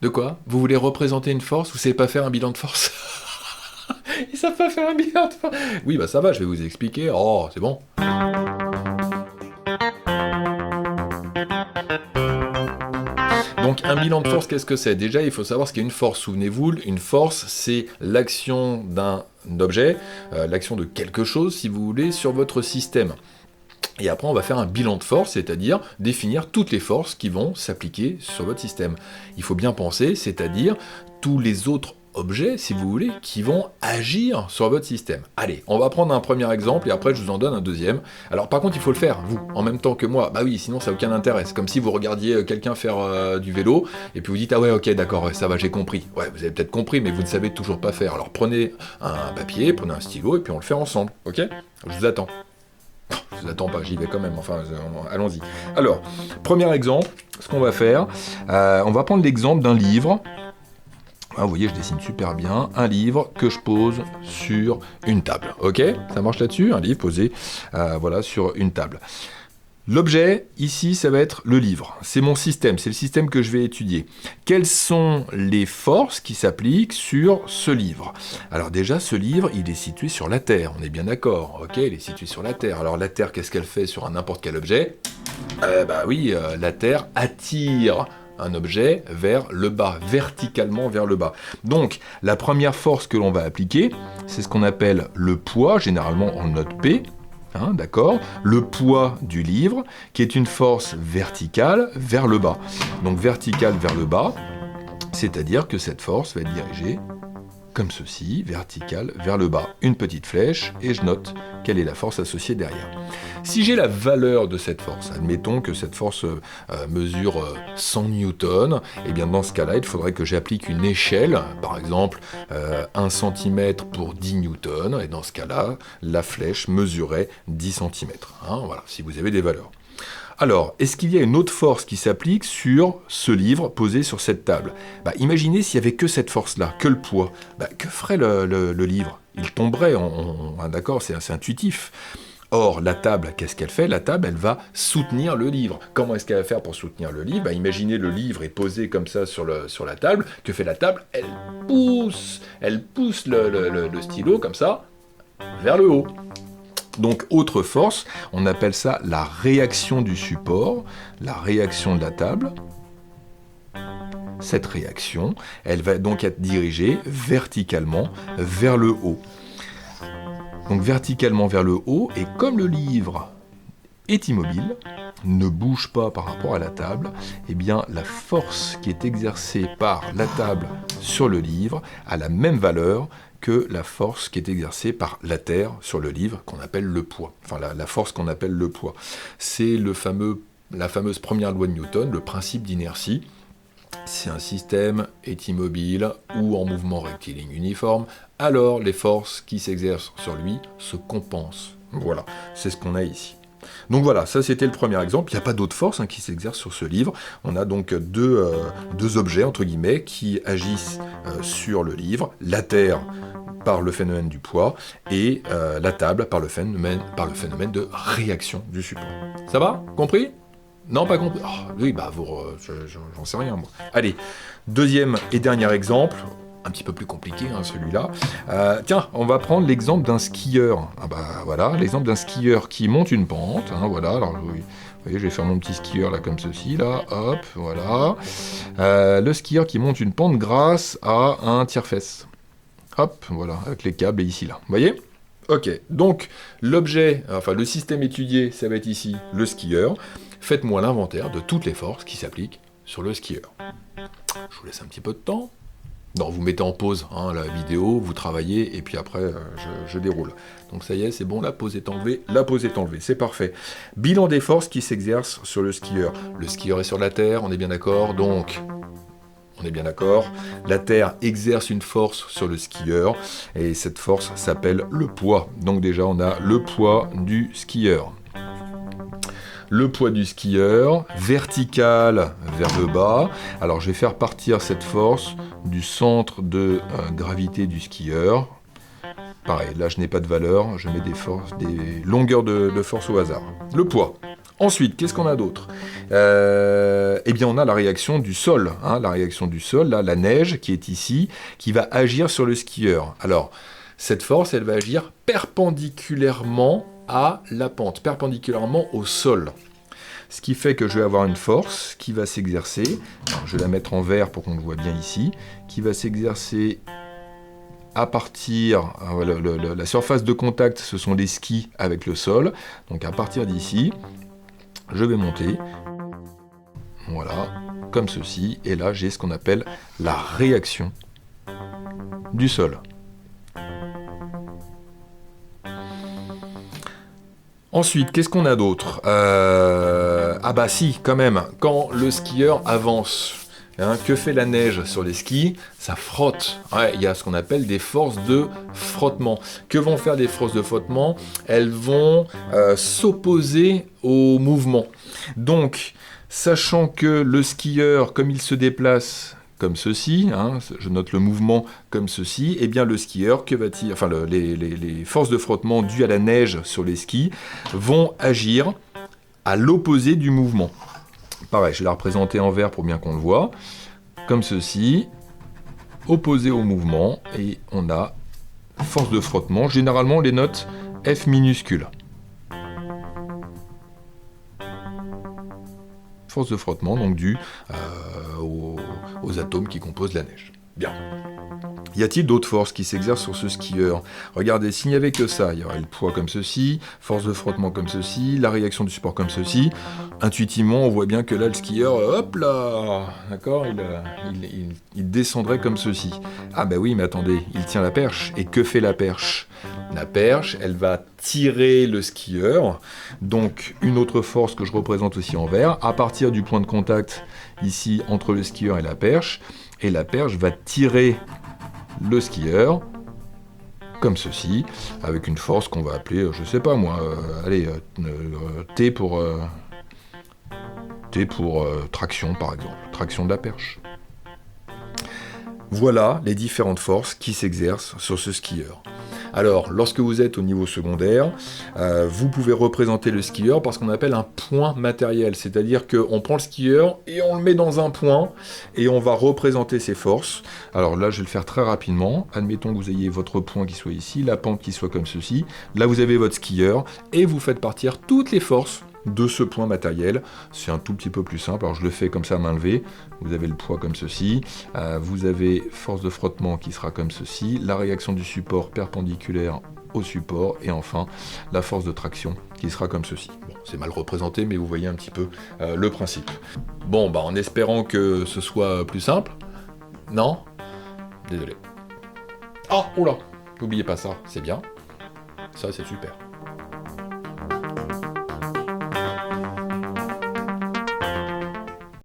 De quoi? Vous voulez représenter une force? Vous savez pas faire un bilan de force? Ils savent pas faire un bilan de force. Oui, bah ça va, je vais vous expliquer. Oh, c'est bon. Donc un bilan de force, qu'est-ce que c'est? Déjà, il faut savoir ce qu'est une force. Souvenez-vous, une force, c'est l'action d'un objet, l'action de quelque chose, si vous voulez, sur votre système. Et après, on va faire un bilan de force, c'est-à-dire définir toutes les forces qui vont s'appliquer sur votre système. Il faut bien penser, c'est-à-dire tous les autres objets, si vous voulez, qui vont agir sur votre système. Allez, on va prendre un premier exemple et après je vous en donne un deuxième. Alors par contre, il faut le faire, vous, en même temps que moi. Bah oui, sinon ça n'a aucun intérêt. C'est comme si vous regardiez quelqu'un faire du vélo et puis vous dites, ah ouais, ok, d'accord, ouais, ça va, j'ai compris. Ouais, vous avez peut-être compris, mais vous ne savez toujours pas faire. Alors prenez un papier, prenez un stylo et puis on le fait ensemble, ok? Je vous attends. Je vous attends pas, j'y vais quand même, enfin, allons-y. Alors, premier exemple, ce qu'on va faire, on va prendre l'exemple d'un livre. Ah, vous voyez, je dessine super bien. Un livre que je pose sur une table. Ok? Ça marche là-dessus? Un livre posé voilà, sur une table. L'objet, ici, ça va être le livre. C'est mon système, c'est le système que je vais étudier. Quelles sont les forces qui s'appliquent sur ce livre? Alors déjà, ce livre, il est situé sur la Terre, on est bien d'accord. Ok, il est situé sur la Terre. Alors la Terre, qu'est-ce qu'elle fait sur n'importe quel objet? Bah oui, la Terre attire un objet vers le bas, verticalement vers le bas. Donc, la première force que l'on va appliquer, c'est ce qu'on appelle le poids, généralement on note P, hein, d'accord, le poids du livre, qui est une force verticale vers le bas. Donc, verticale vers le bas, c'est-à-dire que cette force va être dirigée comme ceci, verticale vers le bas. Une petite flèche, et je note quelle est la force associée derrière. Si j'ai la valeur de cette force, admettons que cette force mesure 100 newtons, et bien dans ce cas-là, il faudrait que j'applique une échelle, par exemple 1 cm pour 10 newtons, et dans ce cas-là, la flèche mesurait 10 cm. Hein, voilà, si vous avez des valeurs. Alors, est-ce qu'il y a une autre force qui s'applique sur ce livre posé sur cette table? Imaginez s'il n'y avait que cette force-là, que le poids. Que ferait le livre? Il tomberait, d'accord, c'est assez intuitif. Or, la table, qu'est-ce qu'elle fait? La table, elle va soutenir le livre. Comment est-ce qu'elle va faire pour soutenir le livre? Imaginez le livre est posé comme ça sur la table. Que fait la table? Elle pousse le stylo comme ça vers le haut. Donc, autre force, on appelle ça la réaction du support, la réaction de la table. Cette réaction, elle va donc être dirigée verticalement vers le haut. Donc, verticalement vers le haut, et comme le livre est immobile, ne bouge pas par rapport à la table, eh bien, la force qui est exercée par la table sur le livre a la même valeur que la force qui est exercée par la Terre sur le livre, qu'on appelle le poids. Enfin, la force qu'on appelle le poids. C'est la fameuse première loi de Newton, le principe d'inertie. Si un système est immobile ou en mouvement rectiligne uniforme, alors les forces qui s'exercent sur lui se compensent. Voilà, c'est ce qu'on a ici. Donc voilà, ça c'était le premier exemple. Il n'y a pas d'autres forces qui s'exercent sur ce livre. On a donc deux objets, entre guillemets, qui agissent sur le livre. La Terre par le phénomène du poids et la table par le phénomène de réaction du support. Ça va? Compris? Non, pas compris? Oh, oui, j'en sais rien, moi. Allez, deuxième et dernier exemple. Un petit peu plus compliqué, celui-là. Tiens, on va prendre l'exemple d'un skieur. Voilà, l'exemple d'un skieur qui monte une pente. Voilà, alors vous voyez, je vais faire mon petit skieur là comme ceci, là, hop, voilà. Le skieur qui monte une pente grâce à un tire-fesse. Hop, voilà, avec les câbles ici, là. Vous voyez? Ok, donc le système étudié, ça va être ici le skieur. Faites-moi l'inventaire de toutes les forces qui s'appliquent sur le skieur. Je vous laisse un petit peu de temps. Non, vous mettez en pause la vidéo, vous travaillez, et puis après, je déroule. Donc ça y est, c'est bon, la pause est enlevée, c'est parfait. Bilan des forces qui s'exercent sur le skieur. Le skieur est sur la Terre, on est bien d'accord, donc... On est bien d'accord, la Terre exerce une force sur le skieur, et cette force s'appelle le poids. Donc déjà, on a le poids du skieur. Le poids du skieur, vertical vers le bas. Alors je vais faire partir cette force du centre de gravité du skieur. Pareil, là je n'ai pas de valeur, je mets des longueurs de force au hasard. Le poids. Ensuite, qu'est-ce qu'on a d'autre? Eh bien, on a la réaction du sol. Hein, la réaction du sol, là, la neige qui est ici, qui va agir sur le skieur. Alors, cette force, elle va agir perpendiculairement à la pente, perpendiculairement au sol. Ce qui fait que je vais avoir une force qui va s'exercer. Je vais la mettre en vert pour qu'on le voit bien ici, qui va s'exercer à partir, la surface de contact, ce sont les skis avec le sol. Donc à partir d'ici, je vais monter, voilà, comme ceci, et là j'ai ce qu'on appelle la réaction du sol. Ensuite, qu'est-ce qu'on a d'autre? Ah bah si, quand même, quand le skieur avance, hein, que fait la neige sur les skis? Ça frotte. Ouais, il y a ce qu'on appelle des forces de frottement. Que vont faire des forces de frottement? Elles vont s'opposer au mouvement. Donc, sachant que le skieur, comme il se déplace comme ceci, hein, je note le mouvement comme ceci, et bien le skieur, les forces de frottement dues à la neige sur les skis vont agir à l'opposé du mouvement. Pareil, je vais la représenter en vert pour bien qu'on le voit, comme ceci, opposé au mouvement, et on a force de frottement, généralement on les note F minuscule. Force de frottement, donc due aux atomes qui composent la neige. Bien. Y a-t-il d'autres forces qui s'exercent sur ce skieur? Regardez, s'il n'y avait que ça, il y aurait le poids comme ceci, force de frottement comme ceci, la réaction du support comme ceci. Intuitivement, on voit bien que là, le skieur, hop là, d'accord, il descendrait comme ceci. Ah ben oui, mais attendez, il tient la perche. Et que fait la perche? La perche, elle va tirer le skieur. Donc, une autre force que je représente aussi en vert, à partir du point de contact ici entre le skieur et la perche. Et la perche va tirer le skieur, comme ceci, avec une force qu'on va appeler, je sais pas moi, T pour traction par exemple, traction de la perche. Voilà les différentes forces qui s'exercent sur ce skieur. Alors, lorsque vous êtes au niveau secondaire, vous pouvez représenter le skieur par ce qu'on appelle un point matériel. C'est-à-dire qu'on prend le skieur et on le met dans un point et on va représenter ses forces. Alors là, je vais le faire très rapidement. Admettons que vous ayez votre point qui soit ici, la pente qui soit comme ceci. Là, vous avez votre skieur et vous faites partir toutes les forces de ce point matériel. C'est un tout petit peu plus simple. Alors je le fais comme ça à main levée. Vous avez le poids comme ceci. Vous avez force de frottement qui sera comme ceci. La réaction du support perpendiculaire au support. Et enfin, la force de traction qui sera comme ceci. Bon, c'est mal représenté, mais vous voyez un petit peu le principe. Bon, bah, en espérant que ce soit plus simple. Non? Désolé. Ah, oula! N'oubliez pas ça, c'est bien. Ça, c'est super.